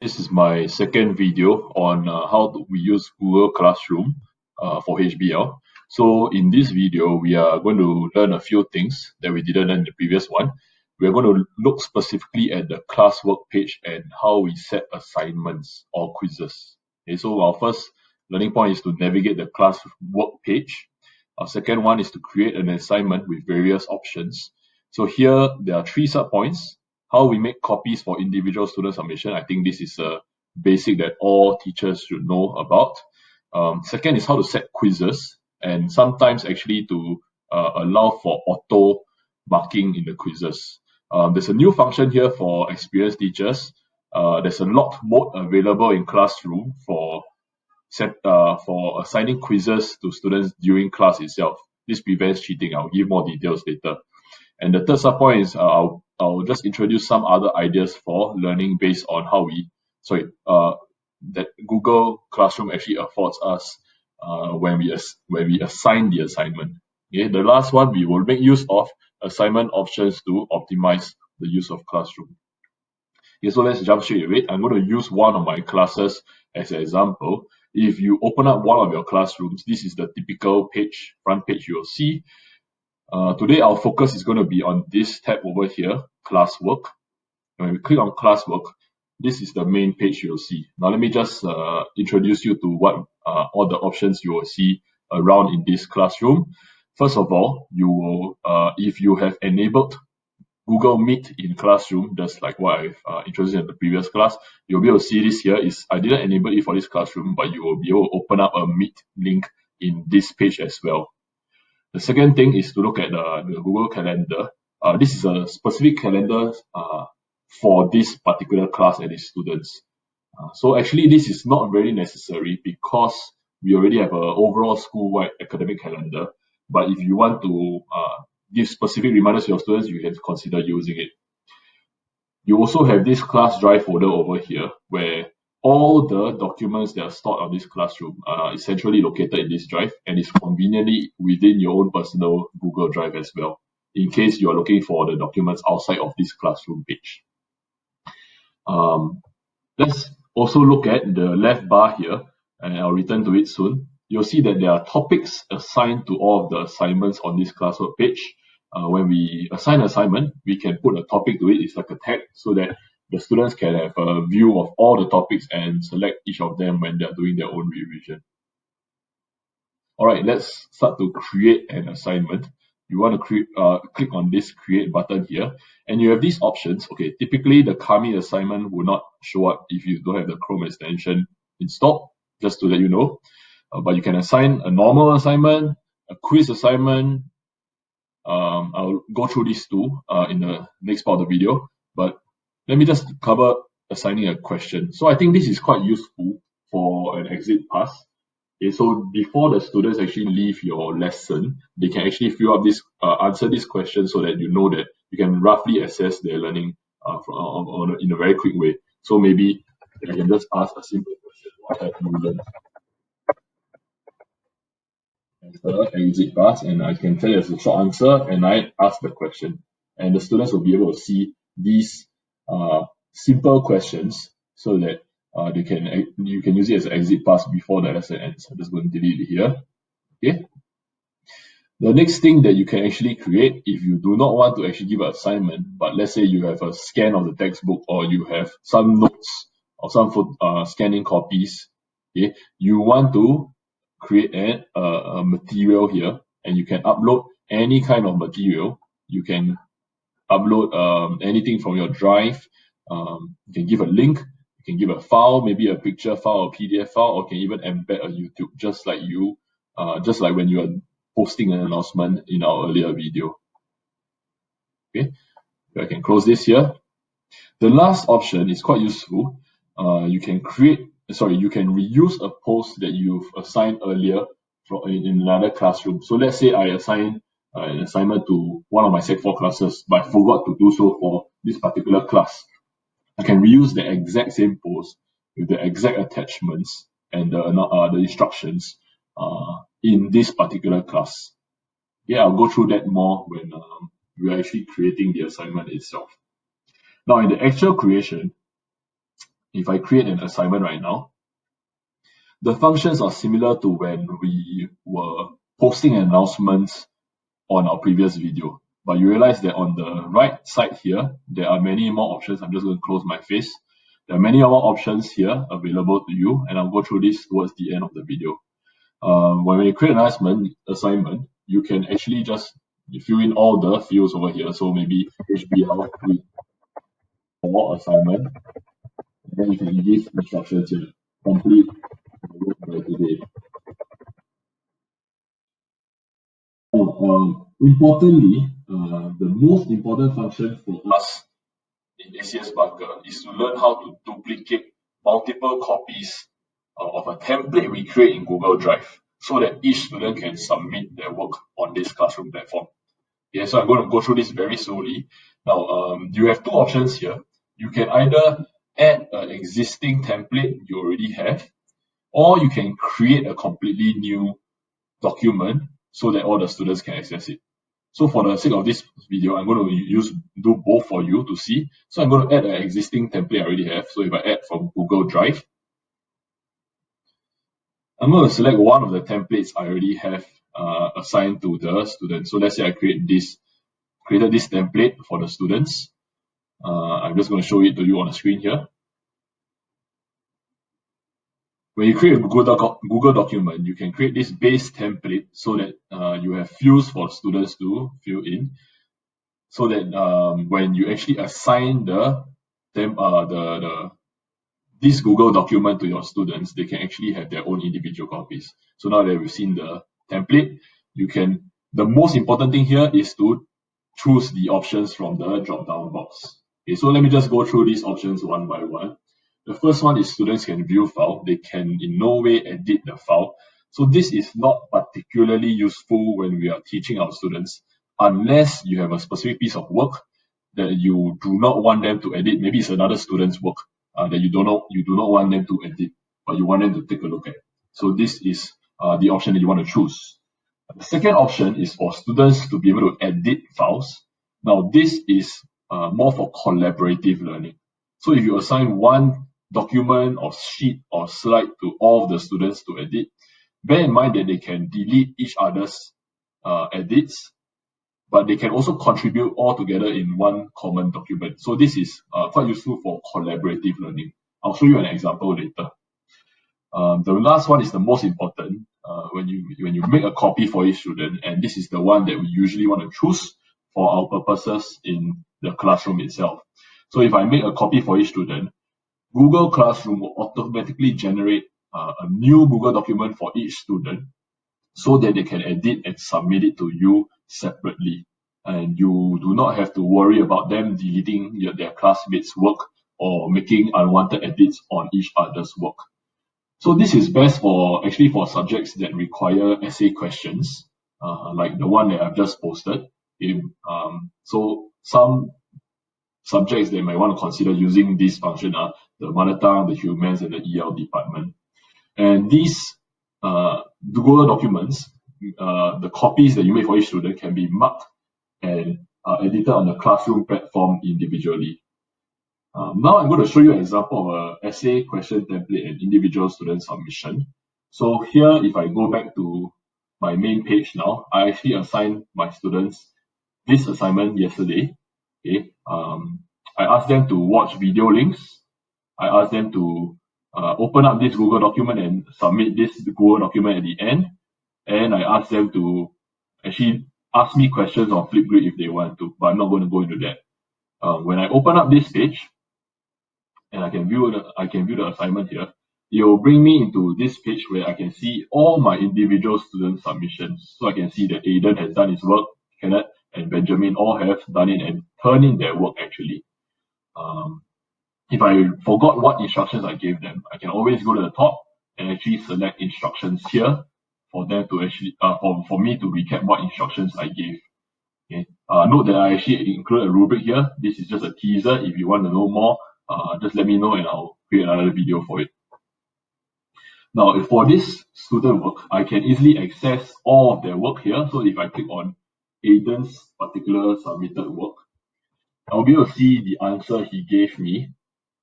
This is my second video on how we use Google Classroom for HBL. So in this video, we are going to learn a few things that we didn't learn in the previous one. We are going to look specifically at the classwork page and how we set assignments or quizzes. Okay, so our first learning point is to navigate the classwork page. Our second one is to create an assignment with various options. So here there are three sub-points. How we make copies for individual student submission. I think this is a basic that all teachers should know about. Second is how to set quizzes, and sometimes actually to allow for auto marking in the quizzes. There's a new function here for experienced teachers. There's a locked mode available in Classroom for assigning quizzes to students during class itself. This prevents cheating. I'll give more details later. And the third sub point is I'll just introduce some other ideas for learning based on how that Google Classroom actually affords us when we assign the assignment. Okay, the last one, we will make use of assignment options to optimize the use of Classroom. Okay, so let's jump straight away. I'm going to use one of my classes as an example. If you open up one of your classrooms, this is the typical front page you will see. Today, our focus is going to be on this tab over here, Classwork. When we click on Classwork, this is the main page you'll see. Now, let me just introduce you to what all the options you will see around in this classroom. First of all, you will, if you have enabled Google Meet in Classroom, just like what I've introduced in the previous class, you'll be able to see this here. I didn't enable it for this classroom, but you will be able to open up a Meet link in this page as well. The second thing is to look at the Google Calendar. This is a specific calendar for this particular class and its students. So actually, this is not very necessary because we already have an overall school-wide academic calendar. But if you want to give specific reminders to your students, you can consider using it. You also have this class drive folder over here where all the documents that are stored on this classroom are essentially located in this drive and is conveniently within your own personal Google Drive as well, in case you are looking for the documents outside of this classroom page. Let's also look at the left bar here, and I'll return to it soon. You'll see that there are topics assigned to all of the assignments on this classwork page. When we assign an assignment, we can put a topic to it. It's like a tag so that the students can have a view of all the topics and select each of them when they're doing their own revision. All right, let's start to create an assignment. You want to click on this create button here, and you have these options. Okay, typically the Kami assignment will not show up if you don't have the Chrome extension installed, just to let you know. But you can assign a normal assignment, a quiz assignment. I'll go through these two in the next part of the video, but let me just cover assigning a question. So I think this is quite useful for an exit pass. Okay, so before the students actually leave your lesson, they can actually fill up this, answer this question so that you know that you can roughly assess their learning in a very quick way. So maybe I can just ask a simple question: what have you learned? Exit pass, and I can tell you as a short answer, and I ask the question, and the students will be able to see these simple questions so that you can use it as an exit pass before the lesson ends. I'm just going to delete it here. Okay. The next thing that you can actually create, if you do not want to actually give an assignment, but let's say you have a scan of the textbook or you have some notes or some scanning copies, okay, you want to create a material here, and you can upload any kind of material. You can upload anything from your drive. You can give a link, you can give a file, maybe a picture file, a PDF file, or can even embed a YouTube, just like when you are posting an announcement in our earlier video. Okay, I can close this here. The last option is quite useful. You can reuse a post that you've assigned earlier in another classroom. So let's say I assign an assignment to one of my Sec 4 classes, but I forgot to do so for this particular class. I can reuse the exact same post with the exact attachments and the instructions in this particular class. Yeah, I'll go through that more when we're actually creating the assignment itself. Now, in the actual creation, if I create an assignment right now, the functions are similar to when we were posting announcements on our previous video. But you realize that on the right side here, there are many more options. I'm just going to close my face. There are many more options here available to you, and I'll go through this towards the end of the video. When you create an assignment, you can actually just fill in all the fields over here. So maybe HBL for assignment, and then you can give instructions here. Complete the work by today. Importantly, the most important function for us in ACS Bunker is to learn how to duplicate multiple copies of a template we create in Google Drive so that each student can submit their work on this classroom platform. Yeah, so I'm going to go through this very slowly. Now, you have two options here. You can either add an existing template you already have, or you can create a completely new document so that all the students can access it. So for the sake of this video, I'm going to do both for you to see. So I'm going to add an existing template I already have. So if I add from Google Drive, I'm going to select one of the templates I already have assigned to the student. So let's say I created this template for the students. I'm just going to show it to you on the screen here. When you create a Google document, you can create this base template so that you have fields for students to fill in, so that when you actually assign this Google document to your students, they can actually have their own individual copies. So now that we've seen the template, the most important thing here is to choose the options from the drop-down box. Okay, so let me just go through these options one by one. The first one is students can view file. They can in no way edit the file. So this is not particularly useful when we are teaching our students, unless you have a specific piece of work that you do not want them to edit. Maybe it's another student's work that you do not want them to edit, but you want them to take a look at. So this is the option that you want to choose. The second option is for students to be able to edit files. Now this is more for collaborative learning. So if you assign one document or sheet or slide to all of the students to edit, bear in mind that they can delete each other's edits, but they can also contribute all together in one common document. So this is quite useful for collaborative learning. I'll show you an example later. The last one is the most important. When you make a copy for each student, and this is the one that we usually want to choose for our purposes in the classroom itself. So if I make a copy for each student, Google Classroom will automatically generate a new Google document for each student so that they can edit and submit it to you separately. And you do not have to worry about them deleting their classmates' work or making unwanted edits on each other's work. So this is best for subjects that require essay questions, like the one that I've just posted. So some subjects they might want to consider using this function are the mother tongue, the humans, and the EL department. And these Google documents, the copies that you make for each student can be marked and edited on the classroom platform individually. Now I'm going to show you an example of an essay question template and individual student submission. So here, if I go back to my main page now, I actually assigned my students this assignment yesterday. Okay, I asked them to watch video links. I asked them to open up this Google document and submit this Google document at the end. And I asked them to actually ask me questions on Flipgrid if they want to, but I'm not going to go into that. When I open up this page, and I can view the assignment here, it will bring me into this page where I can see all my individual student submissions. So I can see that Aiden has done his work, Kenneth and Benjamin all have done it and turned in their work actually. If I forgot what instructions I gave them, I can always go to the top and actually select instructions here for them to actually for me to recap what instructions I gave. Okay. Note that I actually include a rubric here. This is just a teaser. If you want to know more, just let me know and I'll create another video for it. Now, for this student work, I can easily access all of their work here. So if I click on Aiden's particular submitted work, I'll be able to see the answer he gave me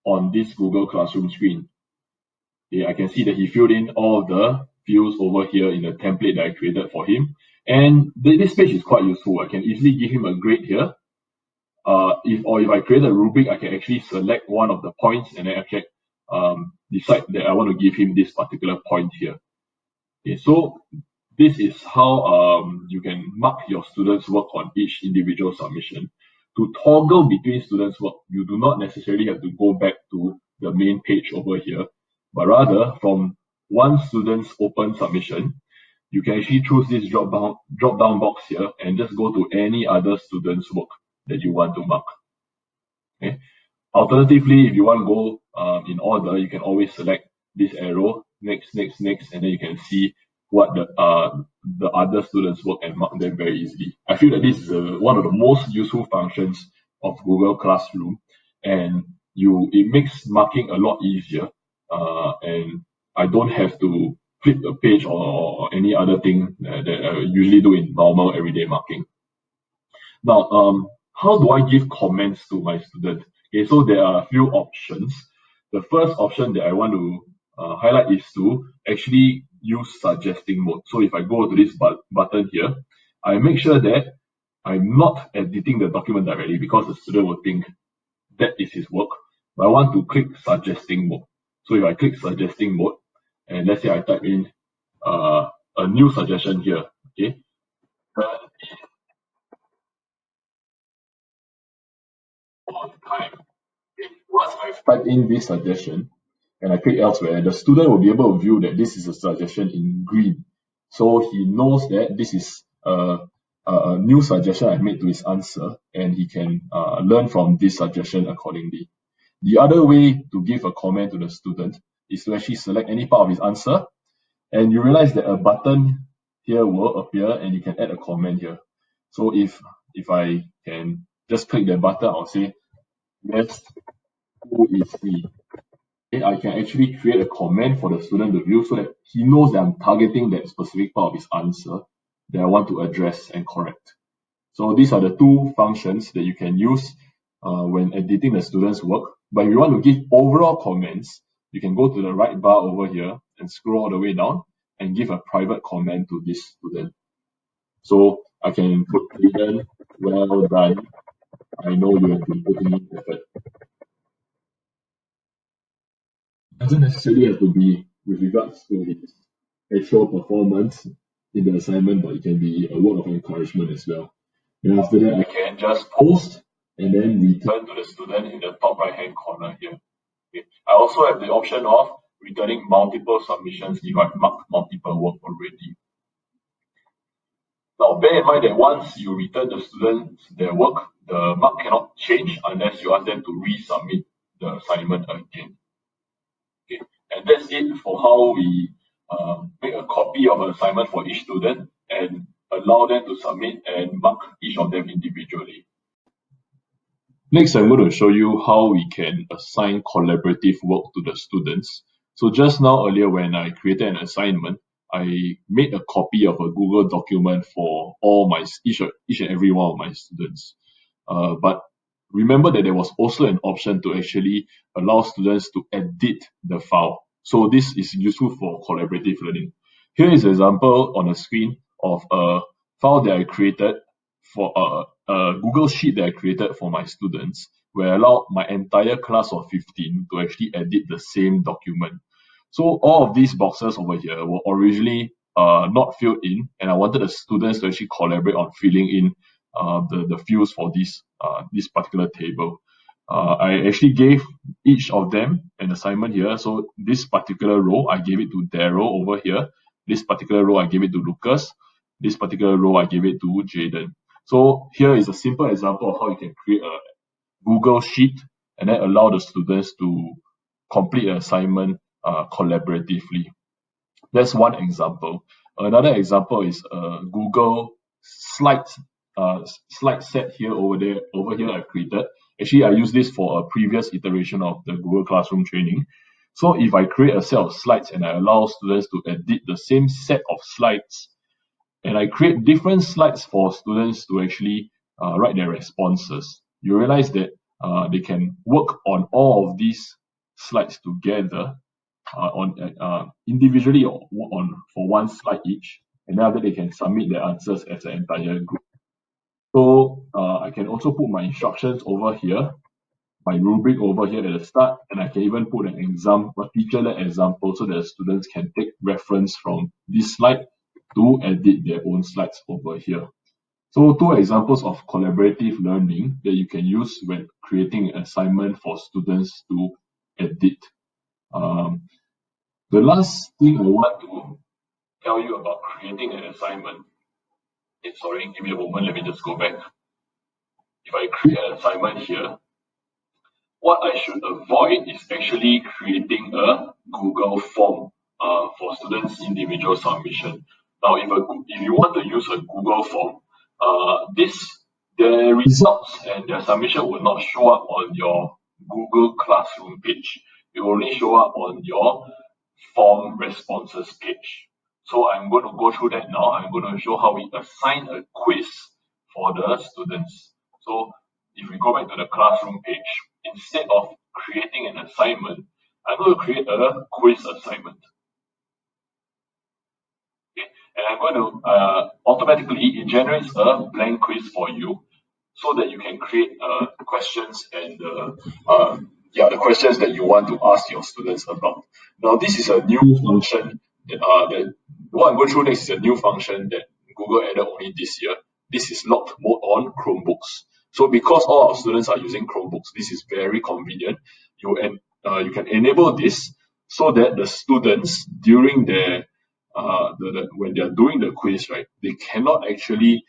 on this Google Classroom screen. Okay, I can see that he filled in all the fields over here in the template that I created for him. And this page is quite useful. I can easily give him a grade here. If I create a rubric, I can actually select one of the points and then actually decide that I want to give him this particular point here. Okay, so this is how you can mark your students' work on each individual submission. To toggle between students' work, you do not necessarily have to go back to the main page over here, but rather from one student's open submission, you can actually choose this drop down box here and just go to any other student's work that you want to mark. Okay. Alternatively, if you want to go in order, you can always select this arrow, next, next, next, and then you can see what the other students work and mark them very easily. I feel that this is one of the most useful functions of Google Classroom, and it makes marking a lot easier. And I don't have to flip the page or any other thing that I usually do in normal everyday marking. Now, how do I give comments to my student? Okay, so there are a few options. The first option that I want to highlight is to actually use suggesting mode. So if I go to this button here, I make sure that I'm not editing the document directly because the student will think that is his work. But I want to click suggesting mode. So if I click suggesting mode, and let's say I type in a new suggestion here, okay, on time. Once I've typed in this suggestion and I click elsewhere, the student will be able to view that this is a suggestion in green. So he knows that this is a new suggestion I made to his answer, and he can learn from this suggestion accordingly. The other way to give a comment to the student is to actually select any part of his answer, and you realize that a button here will appear and you can add a comment here. So if I can just click that button, I'll say, yes, who is he? Okay, I can actually create a comment for the student to view so that he knows that I'm targeting that specific part of his answer that I want to address and correct. So these are the two functions that you can use when editing the student's work. But if you want to give overall comments, you can go to the right bar over here and scroll all the way down and give a private comment to this student. So I can put Aiden, well done. I know you have been putting in effort. Doesn't necessarily have to be with regards to his actual performance in the assignment, but it can be a word of encouragement as well. And after that, I can just post and then return to the student in the top right hand corner here. Okay. I also have the option of returning multiple submissions if I've marked multiple work already. Now, bear in mind that once you return the students their work, the mark cannot change unless you ask them to resubmit the assignment again. Okay. And that's it for how we make a copy of an assignment for each student and allow them to submit and mark each of them individually. Next, I'm going to show you how we can assign collaborative work to the students. So just now earlier when I created an assignment, I made a copy of a Google document for each and every one of my students. But remember that there was also an option to actually allow students to edit the file. So this is useful for collaborative learning. Here is an example on the screen of a file that I created for a Google Sheet that I created for my students, where I allowed my entire class of 15 to actually edit the same document. So all of these boxes over here were originally not filled in, and I wanted the students to actually collaborate on filling in the fields for this particular table. I actually gave each of them an assignment here. So this particular row, I gave it to Daryl over here. This particular row, I gave it to Lucas. This particular row, I gave it to Jaden. So here is a simple example of how you can create a Google Sheet and then allow the students to complete an assignment collaboratively. That's one example. Another example is Google Slides slide set here over here I've created. Actually, I use this for a previous iteration of the Google Classroom training. So if I create a set of slides and I allow students to edit the same set of slides, and I create different slides for students to actually write their responses, you realize that they can work on all of these slides together individually or for one slide each, and then after they can submit their answers as an entire group. So I can also put my instructions over here, my rubric over here at the start, and I can even put an example, a teacher-led example, so that the students can take reference from this slide to edit their own slides over here. So two examples of collaborative learning that you can use when creating an assignment for students to edit. The last thing I want to tell you about creating an assignment. Sorry, give me a moment, let me just go back. If I create an assignment here, what I should avoid is actually creating a Google form for students' individual submission. Now, if you want to use a Google form, the results and their submission will not show up on your Google Classroom page. It will only show up on your form responses page. So I'm going to go through that now. I'm going to show how we assign a quiz for the students. So if we go back to the classroom page, instead of creating an assignment, I'm going to create a quiz assignment. Okay. And I'm going to automatically, it generates a blank quiz for you so that you can create questions and the questions that you want to ask your students about. Now, this is a new function what I'm going through next is a new function that Google added only this year. This is locked mode on Chromebooks. So because all our students are using Chromebooks, this is very convenient. You can enable this so that the students during their when they are doing the quiz, right, they cannot actually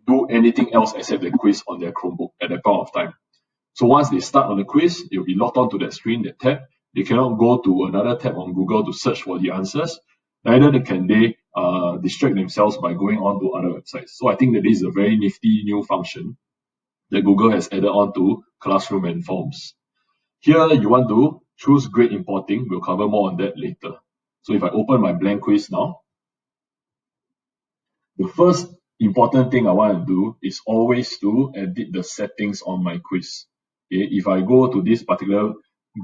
do anything else except the quiz on their Chromebook at that point of time. So once they start on the quiz, they'll be logged onto that screen, that tab. They cannot go to another tab on Google to search for the answers. Neither can they distract themselves by going on to other websites. So I think that this is a very nifty new function that Google has added on to Classroom and Forms. Here you want to choose grade importing. We'll cover more on that later. So if I open my blank quiz now, the first important thing I want to do is always to edit the settings on my quiz. Okay, if I go to this particular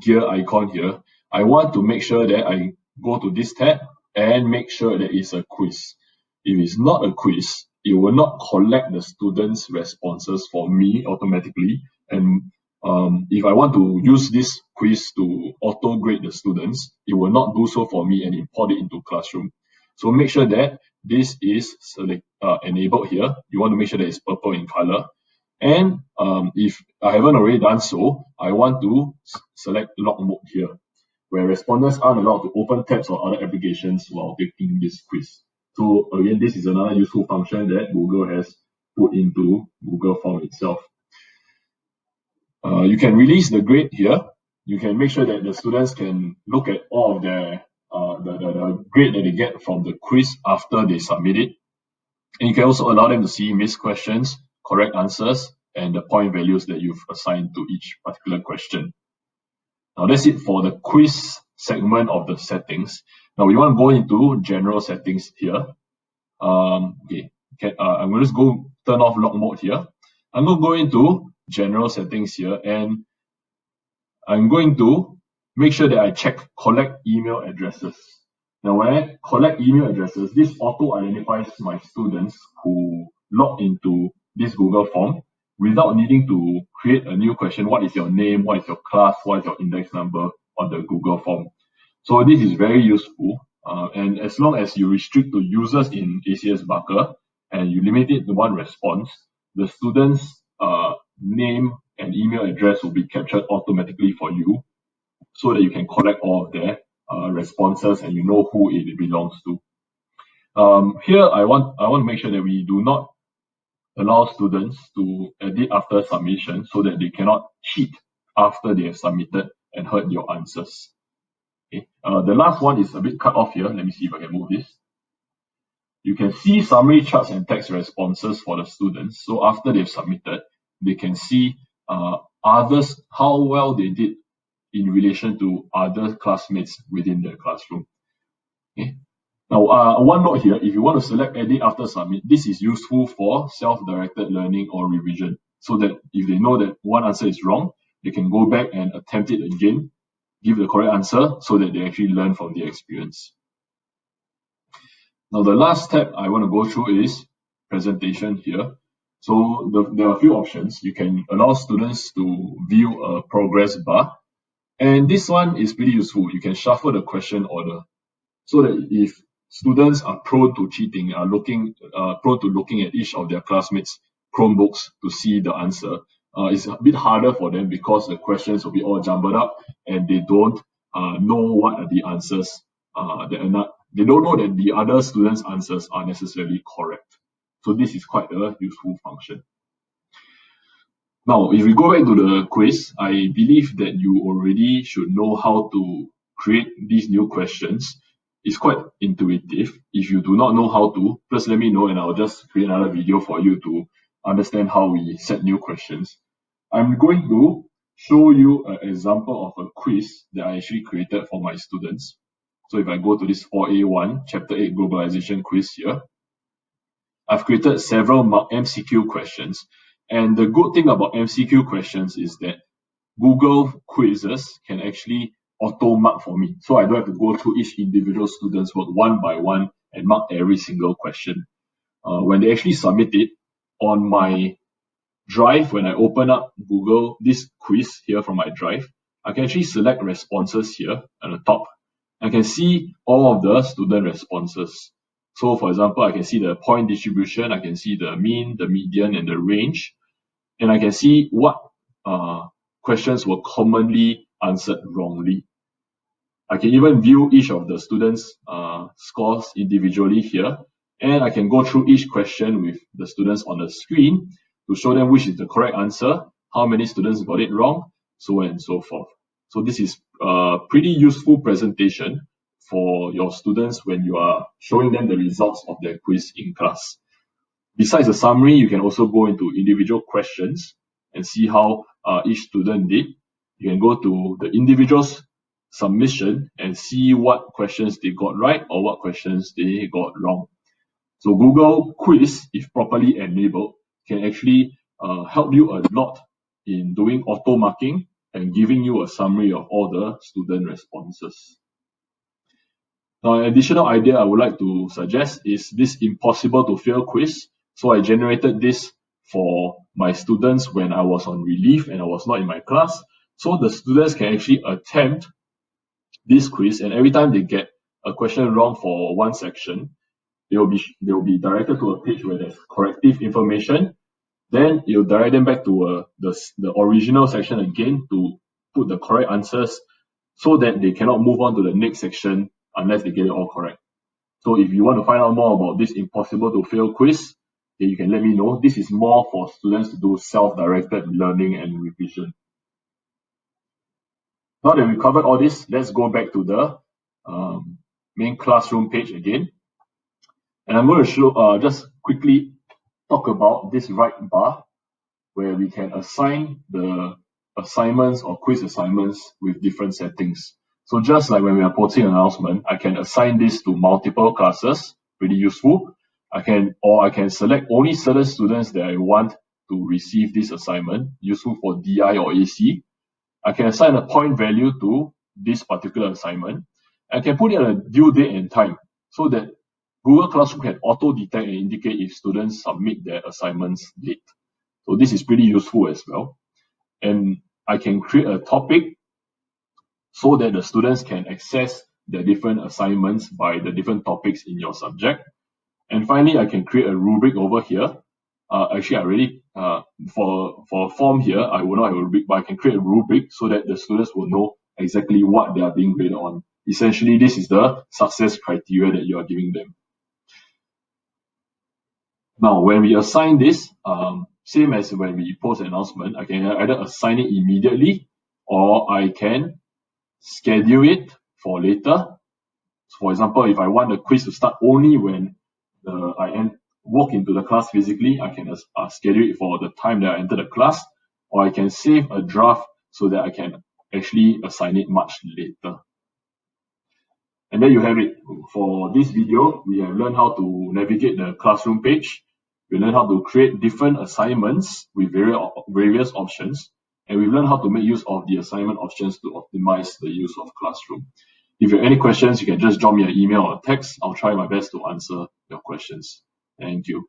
gear icon here, I want to make sure that I go to this tab and make sure that it's a quiz. If it's not a quiz, it will not collect the students' responses for me automatically. And if I want to use this quiz to auto-grade the students, it will not do so for me and import it into Classroom. So make sure that this is enabled here. You want to make sure that it's purple in color. And if I haven't already done so, I want to select lock mode here, where respondents aren't allowed to open tabs or other applications while taking this quiz. So again, this is another useful function that Google has put into Google Form itself. You can release the grade here. You can make sure that the students can look at all of their the grade that they get from the quiz after they submit it. And you can also allow them to see missed questions, correct answers, and the point values that you've assigned to each particular question. Now that's it for the quiz segment of the settings. Now we want to go into general settings here. I'm going to just go turn off lock mode here. I'm going to go into general settings here, and I'm going to make sure that I check collect email addresses. Now when I collect email addresses, this auto identifies my students who log into this Google form without needing to create a new question. What is your name? What is your class? What is your index number on the Google form? So this is very useful. And as long as you restrict to users in ACS Barker and you limit it to one response, the student's name and email address will be captured automatically for you so that you can collect all of their responses and you know who it belongs to. Here, I want to make sure that we do not allow students to edit after submission so that they cannot cheat after they have submitted and heard your answers. Okay. The last one is a bit cut off here. Let me see if I can move this. You can see summary charts and text responses for the students. So after they've submitted, they can see others, how well they did in relation to other classmates within the classroom. Okay. Now, one note here, if you want to select edit after submit, this is useful for self-directed learning or revision. so that if they know that one answer is wrong, they can go back and attempt it again, give the correct answer, so that they actually learn from the experience. Now, the last step I want to go through is presentation here. So there are a few options. You can allow students to view a progress bar. And this one is pretty useful. You can shuffle the question order so that if students are prone to cheating, are prone to looking at each of their classmates' Chromebooks to see the answer, it's a bit harder for them because the questions will be all jumbled up and they don't know what are the answers they don't know that the other students' answers are necessarily correct. So this is quite a useful function. Now, if we go back to the quiz, I believe that you already should know how to create these new questions. It's quite intuitive. If you do not know how to, just let me know and I'll just create another video for you to understand how we set new questions. I'm going to show you an example of a quiz that I actually created for my students. So if I go to this 4A1 Chapter 8 Globalization quiz here, I've created several MCQ questions. And the good thing about MCQ questions is that Google quizzes can actually auto mark for me. So I don't have to go through each individual student's work one by one and mark every single question. When they actually submit it on my Drive, when I open up Google, this quiz here from my Drive, I can actually select responses here at the top. I can see all of the student responses. So for example, I can see the point distribution, I can see the mean, the median, and the range. And I can see what questions were commonly answered wrongly. I can even view each of the students' scores individually here. And I can go through each question with the students on the screen to show them which is the correct answer, how many students got it wrong, so on and so forth. So this is a pretty useful presentation for your students when you are showing them the results of their quiz in class. Besides the summary, you can also go into individual questions and see how each student did. You can go to the individual's submission and see what questions they got right or what questions they got wrong. So Google Quiz, if properly enabled, can actually help you a lot in doing auto marking and giving you a summary of all the student responses. Now, an additional idea I would like to suggest is this impossible to fail quiz. So I generated this for my students when I was on relief and I was not in my class. So the students can actually attempt this quiz, and every time they get a question wrong for one section, they will be directed to a page where there's corrective information. Then it will direct them back to the original section again to put the correct answers so that they cannot move on to the next section unless they get it all correct. So if you want to find out more about this impossible to fail quiz, then you can let me know. This is more for students to do self-directed learning and revision. Now that we've covered all this, let's go back to the main classroom page again. And I'm going to show just quickly talk about this right bar where we can assign the assignments or quiz assignments with different settings. So just like when we are posting an announcement, I can assign this to multiple classes, pretty useful. I can select only certain students that I want to receive this assignment, useful for DI or AC. I can assign a point value to this particular assignment. I can put in a due date and time so that Google Classroom can auto-detect and indicate if students submit their assignments late. So this is pretty useful as well. And I can create a topic so that the students can access the different assignments by the different topics in your subject. And finally, I can create a rubric over here. Actually, I already, for a form here, I will not have a rubric, but I can create a rubric so that the students will know exactly what they are being graded on. Essentially, this is the success criteria that you are giving them. Now, when we assign this, same as when we post an announcement, I can either assign it immediately or I can schedule it for later. So for example, if I want the quiz to start only when I walk into the class physically, I can schedule it for the time that I enter the class, or I can save a draft so that I can actually assign it much later. And there you have it. For this video, we have learned how to navigate the classroom page. We learn how to create different assignments with various options, and we learn how to make use of the assignment options to optimize the use of Classroom. If you have any questions, you can just drop me an email or text. I'll try my best to answer your questions. Thank you.